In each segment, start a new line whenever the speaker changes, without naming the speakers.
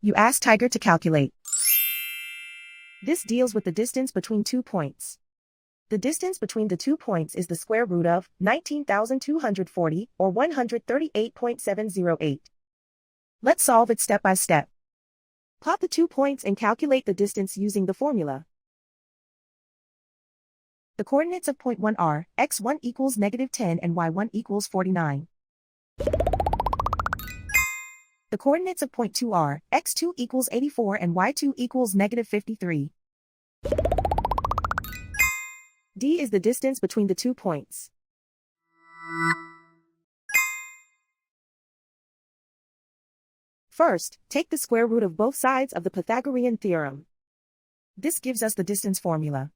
You ask Tiger to calculate. This deals with the distance between 2 points. The distance between the 2 points is the square root of 19,240 or 138.708. Let's solve it step by step. Plot the 2 points and calculate the distance using the formula. The coordinates of point 1 are x1 equals -10 and y1 equals 49. The coordinates of point 2 are x2 equals 84 and y2 equals -53. D is the distance between the 2 points. First, take the square root of both sides of the Pythagorean theorem. This gives us the distance formula.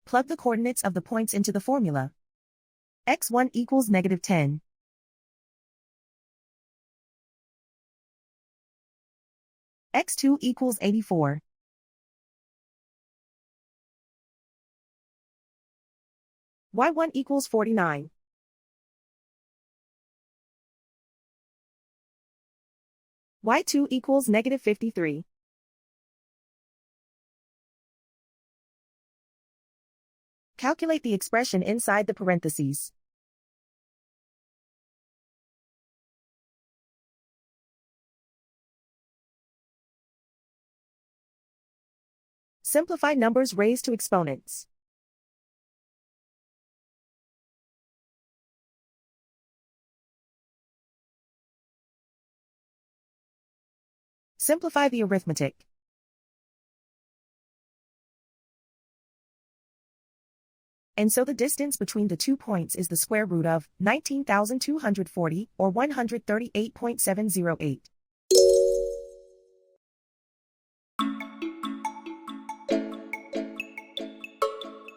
Plug the coordinates of the points into the formula. x1 equals -10. x2 equals 84. y1 equals 49. y2 equals -53. Calculate the expression inside the parentheses. Simplify numbers raised to exponents. Simplify the arithmetic. And so the distance between the 2 points is the square root of 19,240 or 138.708.